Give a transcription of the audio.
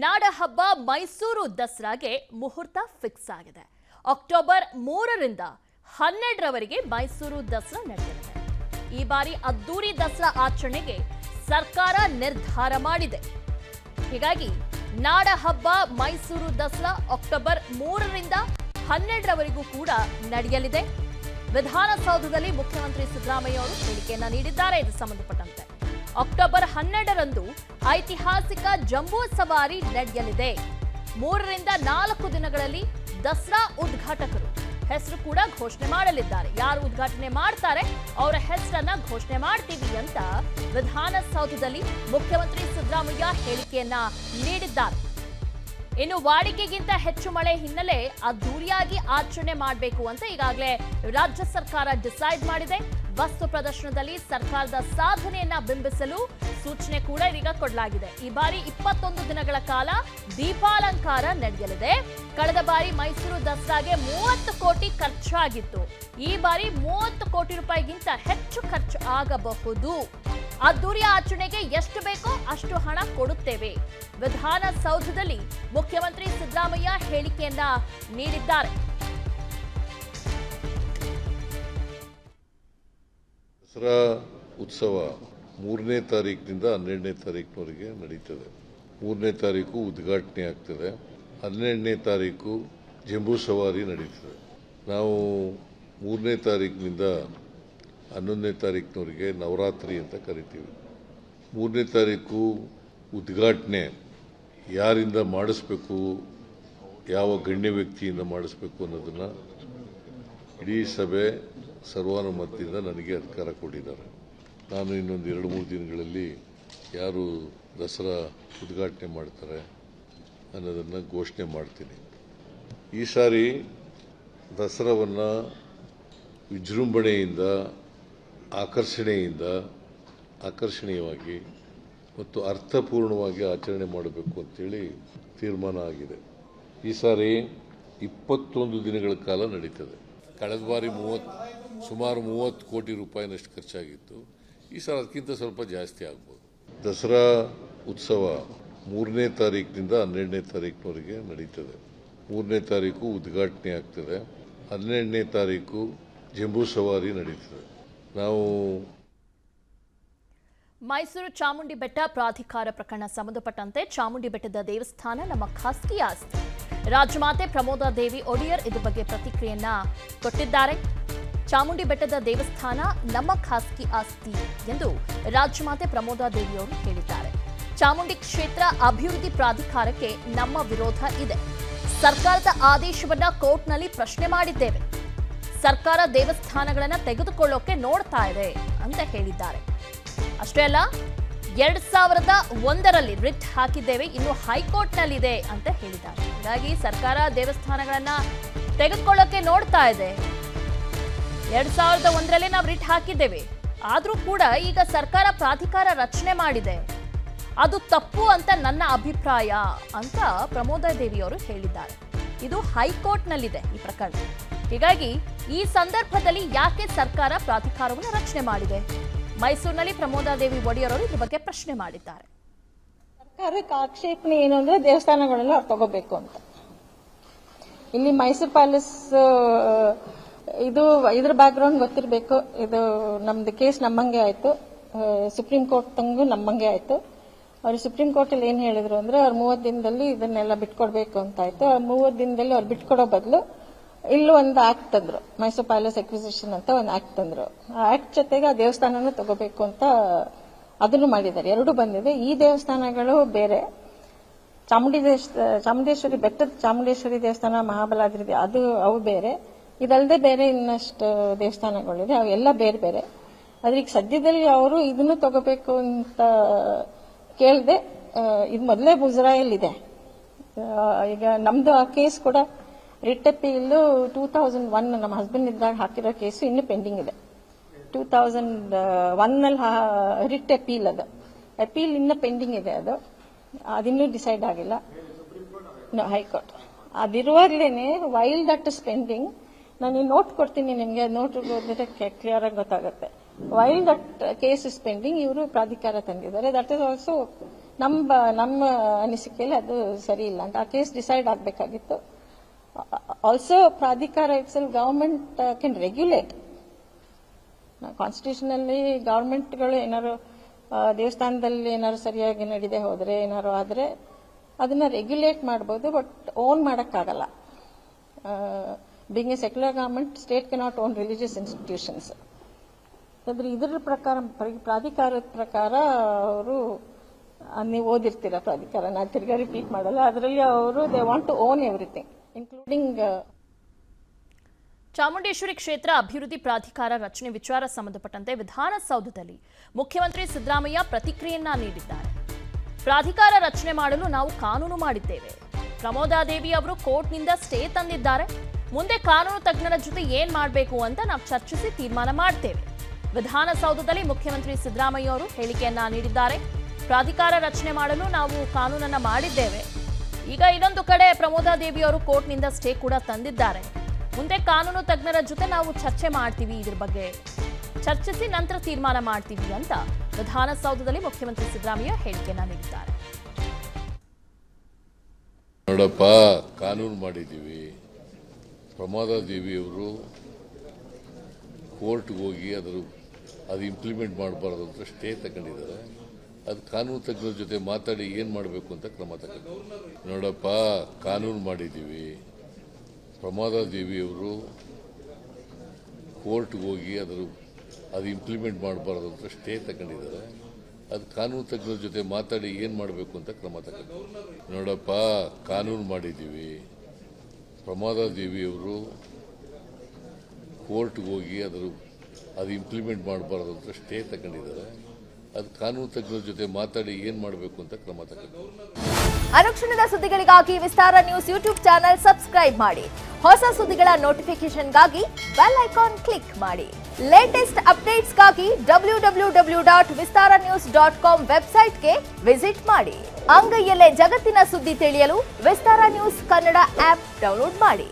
ನಾಡಹಬ್ಬ ಮೈಸೂರು ದಸರಾಗೆ ಮುಹೂರ್ತ ಫಿಕ್ಸ್ ಆಗಿದೆ. ಅಕ್ಟೋಬರ್ 3ರಿಂದ 12ರವರೆಗೆ ಮೈಸೂರು ದಸರಾ ನಡೆಯಲಿದೆ. ಈ ಬಾರಿ ಅದ್ದೂರಿ ದಸರಾ ಆಚರಣೆಗೆ ಸರ್ಕಾರ ನಿರ್ಧಾರ ಮಾಡಿದೆ. ಹೀಗಾಗಿ ನಾಡಹಬ್ಬ ಮೈಸೂರು ದಸರಾ ಅಕ್ಟೋಬರ್ 3ರಿಂದ 12ರವರೆಗೂ ಕೂಡ ನಡೆಯಲಿದೆ. ವಿಧಾನಸೌಧದಲ್ಲಿ ಮುಖ್ಯಮಂತ್ರಿ ಸಿದ್ದರಾಮಯ್ಯ ಅವರು ಹೇಳಿಕೆಯನ್ನ ನೀಡಿದ್ದಾರೆ. ಇದು ಸಂಬಂಧಪಟ್ಟಂತೆ ಅಕ್ಟೋಬರ್ 12ರಂದು ಐತಿಹಾಸಿಕ ಜಂಬೂ ಸವಾರಿ ನಡೆಯಲಿದೆ. 3ರಿಂದ 4 ದಿನಗಳಲ್ಲಿ ದಸರಾ ಉದ್ಘಾಟಕರು ಹೆಸರು ಕೂಡ ಘೋಷಣೆ ಮಾಡಲಿದ್ದಾರೆ. ಯಾರು ಉದ್ಘಾಟನೆ ಮಾಡ್ತಾರೆ ಅವರ ಹೆಸರನ್ನ ಘೋಷಣೆ ಮಾಡ್ತೀವಿ ಅಂತ ವಿಧಾನಸೌಧದಲ್ಲಿ ಮುಖ್ಯಮಂತ್ರಿ ಸಿದ್ದರಾಮಯ್ಯ ಹೇಳಿಕೆಯನ್ನ ನೀಡಿದ್ದಾರೆ. ಇನ್ನು ವಾಡಿಕೆಗಿಂತ ಹೆಚ್ಚು ಮಳೆ ಹಿನ್ನೆಲೆ ಅದ್ದೂರಿಯಾಗಿ ಆಚರಣೆ ಮಾಡಬೇಕು ಅಂತ ಈಗಾಗಲೇ ರಾಜ್ಯ ಸರ್ಕಾರ ಡಿಸೈಡ್ ಮಾಡಿದೆ. ವಸ್ತು ಪ್ರದರ್ಶನದಲ್ಲಿ ಸರ್ಕಾರದ ಸಾಧನೆಯನ್ನ ಬಿಂಬಿಸಲು ಸೂಚನೆ ಕೂಡ ಇದೀಗ ಕೊಡಲಾಗಿದೆ. ಈ ಬಾರಿ 21 ದಿನಗಳ ಕಾಲ ದೀಪಾಲಂಕಾರ ನಡೆಯಲಿದೆ. ಕಳೆದ ಬಾರಿ ಮೈಸೂರು ದಸರಾಗೆ 30 ಕೋಟಿ ಖರ್ಚಾಗಿತ್ತು. ಈ ಬಾರಿ 30 ಕೋಟಿ ರೂಪಾಯಿಗಿಂತ ಹೆಚ್ಚು ಖರ್ಚು ಆಗಬಹುದು. ಅದ್ದೂರಿ ಆಚರಣೆಗೆ ಎಷ್ಟು ಬೇಕೋ ಅಷ್ಟು ಹಣ ಕೊಡುತ್ತೇವೆ. ವಿಧಾನಸೌಧದಲ್ಲಿ ಮುಖ್ಯಮಂತ್ರಿ ಸಿದ್ದರಾಮಯ್ಯ ಹೇಳಿಕೆಯನ್ನ ನೀಡಿದ್ದಾರೆ. ದಸರಾ ಉತ್ಸವ 3ನೇ ತಾರೀಕಿನಿಂದ 12ನೇ ತಾರೀಕಿನವರೆಗೆ ನಡೀತದೆ. 3ನೇ ತಾರೀಕು ಉದ್ಘಾಟನೆ ಆಗ್ತದೆ. 12ನೇ ತಾರೀಕು ಜಂಬೂ ಸವಾರಿ ನಡೀತದೆ. ನಾವು 3ನೇ ತಾರೀಕಿನಿಂದ 11ನೇ ತಾರೀಕಿನವರೆಗೆ ನವರಾತ್ರಿ ಅಂತ ಕರಿತೀವಿ. 3ನೇ ತಾರೀಕು ಉದ್ಘಾಟನೆ ಯಾರಿಂದ ಮಾಡಿಸ್ಬೇಕು, ಯಾವ ಗಣ್ಯ ವ್ಯಕ್ತಿಯಿಂದ ಮಾಡಿಸ್ಬೇಕು ಅನ್ನೋದನ್ನು ಇಡೀ ಸಭೆ ಸರ್ವಾನುಮತದಿಂದ ನನಗೆ ಅಧಿಕಾರ ಕೊಟ್ಟಿದ್ದಾರೆ. ನಾನು ಇನ್ನೊಂದು 2-3 ದಿನಗಳಲ್ಲಿ ಯಾರು ದಸರಾ ಉದ್ಘಾಟನೆ ಮಾಡ್ತಾರೆ ಅನ್ನೋದನ್ನು ಘೋಷಣೆ ಮಾಡ್ತೀನಿ. ಈ ಸಾರಿ ದಸರಾವನ್ನು ವಿಜೃಂಭಣೆಯಿಂದ ಆಕರ್ಷಣೀಯವಾಗಿ ಮತ್ತು ಅರ್ಥಪೂರ್ಣವಾಗಿ ಆಚರಣೆ ಮಾಡಬೇಕು ಅಂತೇಳಿ ತೀರ್ಮಾನ ಆಗಿದೆ. ಈ ಸಾರಿ 21 ದಿನಗಳ ಕಾಲ ನಡೀತದೆ. ಕಳೆದ ಬಾರಿ ಸುಮಾರು 30 ಕೋಟಿ ರೂಪಾಯಿನಷ್ಟು ಖರ್ಚಾಗಿತ್ತು. ಈ ಸಾರಿ ಅದಕ್ಕಿಂತ ಸ್ವಲ್ಪ ಜಾಸ್ತಿ ಆಗ್ಬೋದು. ದಸರಾ ಉತ್ಸವ 3ನೇ ತಾರೀಕಿನಿಂದ 12ನೇ ತಾರೀಕಿನವರೆಗೆ ನಡೀತದೆ. 3ನೇ ತಾರೀಕು ಉದ್ಘಾಟನೆ ಆಗ್ತದೆ. 12ನೇ ತಾರೀಕು ಜಂಬೂ ಸವಾರಿ ನಡೀತದೆ. ನಾವು ಮೈಸೂರು ಚಾಮುಂಡಿ ಬೆಟ್ಟ ಪ್ರಾಧಿಕಾರ ಪ್ರಕರಣ ಸಂಬಂಧಪಟ್ಟಂತೆ ಚಾಮುಂಡಿ ಬೆಟ್ಟದ ದೇವಸ್ಥಾನ ನಮ್ಮ ಖಾಸಗಿ ಆಸ್ತಿ. ರಾಜಮಾತೆ ಪ್ರಮೋದಾ ದೇವಿ ಒಡೆಯರ್ ಇದ್ರ ಬಗ್ಗೆ ಪ್ರತಿಕ್ರಿಯೆಯನ್ನ ಕೊಟ್ಟಿದ್ದಾರೆ. ಚಾಮುಂಡಿ ಬೆಟ್ಟದ ದೇವಸ್ಥಾನ ನಮ್ಮ ಖಾಸಗಿ ಆಸ್ತಿ ಎಂದು ರಾಜಮಾತೆ ಪ್ರಮೋದಾ ದೇವಿಯವರು ಹೇಳಿದ್ದಾರೆ. ಚಾಮುಂಡಿ ಕ್ಷೇತ್ರ ಅಭಿವೃದ್ಧಿ ಪ್ರಾಧಿಕಾರಕ್ಕೆ ನಮ್ಮ ವಿರೋಧ ಇದೆ. ಸರ್ಕಾರದ ಆದೇಶವನ್ನ ಕೋರ್ಟ್ನಲ್ಲಿ ಪ್ರಶ್ನೆ ಮಾಡಿದ್ದೇವೆ. ಸರ್ಕಾರ ದೇವಸ್ಥಾನಗಳನ್ನ ತೆಗೆದುಕೊಳ್ಳೋಕೆ ನೋಡ್ತಾ ಇದೆ ಅಂತ ಹೇಳಿದ್ದಾರೆ. ಅಷ್ಟೇ ಅಲ್ಲ, 2001ರಲ್ಲಿ ರಿಟ್ ಹಾಕಿದ್ದೇವೆ, ಇನ್ನು ಹೈಕೋರ್ಟ್ನಲ್ಲಿದೆ ಅಂತ ಹೇಳಿದ್ದಾರೆ. ಹೀಗಾಗಿ ಸರ್ಕಾರ ದೇವಸ್ಥಾನಗಳನ್ನ ತೆಗೆದುಕೊಳ್ಳೋಕೆ ನೋಡ್ತಾ ಇದೆ. 2001ರಲ್ಲಿ ನಾವು ರಿಟ್ ಹಾಕಿದ್ದೇವೆ, ಆದ್ರೂ ಕೂಡ ಈಗ ಸರ್ಕಾರ ಪ್ರಾಧಿಕಾರ ರಚನೆ ಮಾಡಿದೆ, ಅದು ತಪ್ಪು ಅಂತ ನನ್ನ ಅಭಿಪ್ರಾಯ ಅಂತ ಪ್ರಮೋದಾ ದೇವಿ ಅವರು ಹೇಳಿದ್ದಾರೆ. ಇದು ಹೈಕೋರ್ಟ್ನಲ್ಲಿದೆ ಈ ಪ್ರಕರಣ. ಹೀಗಾಗಿ ಈ ಸಂದರ್ಭದಲ್ಲಿ ಯಾಕೆ ಸರ್ಕಾರ ಪ್ರಾಧಿಕಾರವನ್ನು ರಚನೆ ಮಾಡಿದೆ? ಮೈಸೂರಿನಲ್ಲಿ ಪ್ರಮೋದಾ ದೇವಿ ಒಡೆಯರ್ ಅವರು ಇದ್ರ ಬಗ್ಗೆ ಪ್ರಶ್ನೆ ಮಾಡಿದ್ದಾರೆ. ಸರ್ಕಾರಕ್ಕೆ ಆಕ್ಷೇಪಣೆ ಏನು ಅಂದ್ರೆ ದೇವಸ್ಥಾನಗಳೆಲ್ಲ ಅವ್ರು ತಗೋಬೇಕು ಅಂತ. ಇಲ್ಲಿ ಮೈಸೂರು ಪ್ಯಾಲೇಸ್ ಇದ್ರ ಬ್ಯಾಕ್ಗ್ರೌಂಡ್ ಗೊತ್ತಿರಬೇಕು. ಇದು ನಮ್ದು ಕೇಸ್ ನಮ್ಮಂಗೆ ಆಯ್ತು, ಸುಪ್ರೀಂ ಕೋರ್ಟ್ ತಂಗು ನಮ್ಮಂಗೆ ಆಯ್ತು. ಅವ್ರು ಸುಪ್ರೀಂ ಕೋರ್ಟ್ ಅಲ್ಲಿ ಏನ್ ಹೇಳಿದ್ರು ಅಂದ್ರೆ ಅವ್ರು 30 ದಿನದಲ್ಲಿ ಇದನ್ನೆಲ್ಲ ಬಿಟ್ಕೊಡ್ಬೇಕು ಅಂತ ಆಯ್ತು. 30 ದಿನದಲ್ಲಿ ಅವ್ರು ಬಿಟ್ಕೊಡೋ ಬದಲು ಇಲ್ಲೂ ಒಂದು ಆಕ್ಟ್ ತಂದ್ರು, ಮೈಸೂರು ಪ್ಯಾಲೇಸ್ ಎಕ್ವಿಸಿಷನ್ ಅಂತ ಒಂದು ಆಕ್ಟ್ ತಂದ್ರು. ಆ ಆಕ್ಟ್ ಜೊತೆಗೆ ಆ ದೇವಸ್ಥಾನನೂ ತಗೋಬೇಕು ಅಂತ ಅದನ್ನು ಮಾಡಿದ್ದಾರೆ. ಎರಡೂ ಬಂದಿದೆ. ಈ ದೇವಸ್ಥಾನಗಳು ಬೇರೆ, ಚಾಮುಂಡೇಶ್ವರಿ ಬೆಟ್ಟದ ಚಾಮುಂಡೇಶ್ವರಿ ದೇವಸ್ಥಾನ, ಮಹಾಬಲಾದ್ರಿ ಅವು ಬೇರೆ. ಇದಲ್ಲದೆ ಬೇರೆ ಇನ್ನಷ್ಟು ದೇವಸ್ಥಾನಗಳಿದೆ, ಅವೆಲ್ಲ ಬೇರೆ ಬೇರೆ. ಆದ್ರೆ ಈಗ ಸದ್ಯದಲ್ಲಿ ಅವರು ಇದನ್ನು ತಗೋಬೇಕು ಅಂತ ಕೇಳಿದೆ. ಇದು ಮೊದಲೇ ಮುಜರಾಯಲ್ಲಿ ಇದೆ. ಈಗ ನಮ್ದು ಆ ಕೇಸ್ ಕೂಡ ರಿಟ್ ಅಪೀಲ್ 2001 ನಮ್ಮ ಹಸ್ಬೆಂಡ್ ಇದ್ದಾಗ ಹಾಕಿರೋ ಕೇಸು ಇನ್ನೂ ಪೆಂಡಿಂಗ್ ಇದೆ. 2001ನಲ್ಲಿ ರಿಟ್ ಅಪೀಲ್, ಅದು ಅಪೀಲ್ ಇನ್ನೂ ಪೆಂಡಿಂಗ್ ಇದೆ. ಅದಿನ್ನೂ ಡಿಸೈಡ್ ಆಗಿಲ್ಲ. ಹೈಕೋರ್ಟ್ ಅದಿರುವಾಗಲೇನೆ ವೈಲ್ ದಟ್ ಇಸ್ ಪೆಂಡಿಂಗ್. ನಾನು ನೋಟ್ ಕೊಡ್ತೀನಿ ನಿಮಗೆ, ನೋಟ್ ಓದಿದ್ರೆ ಕ್ಲಿಯರ್ ಆಗಿ ಗೊತ್ತಾಗುತ್ತೆ. While that case is pending, ಇವರು ಪ್ರಾಧಿಕಾರ ತಂದಿದ್ದಾರೆ. ದಟ್ ಇಸ್ ಆಲ್ಸೋ ನಮ್ಮ ಅನಿಸಿಕೆಯಲ್ಲಿ ಅದು ಸರಿ ಇಲ್ಲ ಅಂತ. ಆ ಕೇಸ್ ಡಿಸೈಡ್ ಆಗಬೇಕಾಗಿತ್ತು. ಆಲ್ಸೋ ಪ್ರಾಧಿಕಾರ ಇಟ್ಸೆಲ್ಫ್ ಗವರ್ಮೆಂಟ್ ಕ್ಯಾನ್ ರೆಗ್ಯುಲೇಟ್. ಕಾನ್ಸ್ಟಿಟ್ಯೂಷನಲ್ಲಿ ಗವರ್ಮೆಂಟ್ಗಳು ಏನಾದ್ರು ದೇವಸ್ಥಾನದಲ್ಲಿ ಏನಾದ್ರು ಸರಿಯಾಗಿ ನಡೆದೇ ಹೋದ್ರೆ ಏನಾದ್ರು ಆದರೆ ಅದನ್ನ ರೆಗ್ಯುಲೇಟ್ ಮಾಡ್ಬೋದು, ಬಟ್ ಓನ್ ಮಾಡೋಕ್ಕಾಗಲ್ಲ. Being A secular government, state cannot own religious institutions. ಅದ್ರ ಇದರ ಪ್ರಕಾರ ಪ್ರಾಧಿಕಾರದ ಪ್ರಕಾರ ಅವರು, ನೀವು ಓದಿರ್ತೀರ ಪ್ರಾಧಿಕಾರ, ನಾನು ತಿರ್ಗಾ ರಿಪೀಟ್ ಮಾಡಲ್ಲ, ಅದರಲ್ಲಿ ಅವರು they want to own everything including. Chamundeshwari ಕ್ಷೇತ್ರ ಅಭಿವೃದ್ಧಿ ಪ್ರಾಧಿಕಾರ ರಚನೆ ವಿಚಾರ ಸಂಬಂಧಪಟ್ಟಂತೆ ವಿಧಾನಸೌಧದಲ್ಲಿ ಮುಖ್ಯಮಂತ್ರಿ ಸಿದ್ದರಾಮಯ್ಯ ಪ್ರತಿಕ್ರಿಯೆಯನ್ನ ನೀಡಿದ್ದಾರೆ. ಪ್ರಾಧಿಕಾರ ರಚನೆ ಮಾಡಲು ನಾವು ಕಾನೂನು ಮಾಡಿದ್ದೇವೆ. ಪ್ರಮೋದಾದೇವಿ ಅವರು ಕೋರ್ಟ್ನಿಂದ ಸ್ಟೇ ತಂದಿದ್ದಾರೆ. ಮುಂದೆ ಕಾನೂನು ತಜ್ಞರ ಜೊತೆ ಏನ್ ಮಾಡಬೇಕು ಅಂತ ನಾವು ಚರ್ಚಿಸಿ ತೀರ್ಮಾನ ಮಾಡ್ತೇವೆ. ವಿಧಾನಸೌಧದಲ್ಲಿ ಮುಖ್ಯಮಂತ್ರಿ ಸಿದ್ದರಾಮಯ್ಯ ಅವರು ಹೇಳಿಕೆಯನ್ನ ನೀಡಿದ್ದಾರೆ. ಪ್ರಾಧಿಕಾರ ರಚನೆ ಮಾಡಲು ನಾವು ಕಾನೂನನ್ನ ಮಾಡಿದ್ದೇವೆ. ಈಗ ಇನ್ನೊಂದು ಕಡೆ ಪ್ರಮೋದಾದೇವಿ ಅವರು ಕೋರ್ಟ್ನಿಂದ ಸ್ಟೇ ಕೂಡ ತಂದಿದ್ದಾರೆ. ಮುಂದೆ ಕಾನೂನು ತಜ್ಞರ ಜೊತೆ ನಾವು ಚರ್ಚೆ ಮಾಡ್ತೀವಿ, ಇದ್ರ ಬಗ್ಗೆ ಚರ್ಚಿಸಿ ನಂತರ ತೀರ್ಮಾನ ಮಾಡ್ತೀವಿ ಅಂತ ವಿಧಾನಸೌಧದಲ್ಲಿ ಮುಖ್ಯಮಂತ್ರಿ ಸಿದ್ದರಾಮಯ್ಯ ಹೇಳಿಕೆಯನ್ನ ನೀಡಿದ್ದಾರೆ. ನೋಡಪ್ಪ, ಕಾನೂನು ಮಾಡಿದ್ದೀವಿ. ಪ್ರಮೋದಾದೇವಿಯವರು ಕೋರ್ಟ್ಗೆ ಹೋಗಿ ಅದು ಇಂಪ್ಲಿಮೆಂಟ್ ಮಾಡಬಾರ್ದು ಅಂತ ಸ್ಟೇ ತಗೊಂಡಿದ್ದಾರೆ. ಅದು ಕಾನೂನು ತಜ್ಞರ ಜೊತೆ ಮಾತಾಡಿ ಏನು ಮಾಡಬೇಕು ಅಂತ ಕ್ರಮ ತಗೊಂಡಿದ್ದಾರೆ. ನೋಡಪ್ಪ, ಕಾನೂನು ಮಾಡಿದ್ದೀವಿ. ಪ್ರಮೋದಾದೇವಿಯವರು ಕೋರ್ಟ್ಗೆ ಹೋಗಿ ಅದು ಇಂಪ್ಲಿಮೆಂಟ್ ಮಾಡಬಾರ್ದು ಅಂತ ಸ್ಟೇ ತಗೊಂಡಿದ್ದಾರೆ. ಅದು ಕಾನೂನು ತಜ್ಞರ ಜೊತೆ ಮಾತಾಡಿ ಏನು ಮಾಡಬೇಕು ಅಂತ ಕ್ರಮ ತಗೊಂಡಿದ್ದಾರೆ. ನೋಡಪ್ಪ, ಕಾನೂನು ಮಾಡಿದ್ದೀವಿ. ಪ್ರಮೋದಾದೇವಿಯವರು ಕೋರ್ಟ್ಗೆ ಹೋಗಿ ಅದು ಇಂಪ್ಲಿಮೆಂಟ್ ಮಾಡಬಾರ್ದು ಅಂತ ಸ್ಟೇ ತಗೊಂಡಿದ್ದಾರೆ. ಅದು ಕಾನೂನು ತಜ್ಞರ ಜೊತೆ ಮಾತಾಡಿ ಏನು ಮಾಡಬೇಕು ಅಂತ ಕ್ರಮ ತಗೊಂಡಿದ್ದಾರೆ. ಅನುಕ್ಷಣದ ಸುದ್ದಿಗಳಿಗಾಗಿ ವಿಸ್ತಾರ ನ್ಯೂಸ್ ಯೂಟ್ಯೂಬ್ ಚಾನೆಲ್ ಸಬ್ಸ್ಕ್ರೈಬ್ ಮಾಡಿ. ಹೊಸ ಸುದ್ದಿಗಳ ನೋಟಿಫಿಕೇಶನ್ಗಾಗಿ ಬೆಲ್ ಐಕಾನ್ ಕ್ಲಿಕ್ ಮಾಡಿ. ಲೇಟೆಸ್ಟ್ ಅಪ್ಡೇಟ್ಸ್ಗಾಗಿ www.vistaranews.com ವೆಬ್ಸೈಟ್ಗೆ ವಿಸಿಟ್ ಮಾಡಿ. ಅಂಗೈಯಲ್ಲೇ ಜಗತ್ತಿನ ಸುದ್ದಿ ತಿಳಿಯಲು ವಿಸ್ತಾರ ನ್ಯೂಸ್ ಕನ್ನಡ ಆಪ್ ಡೌನ್ಲೋಡ್ ಮಾಡಿ.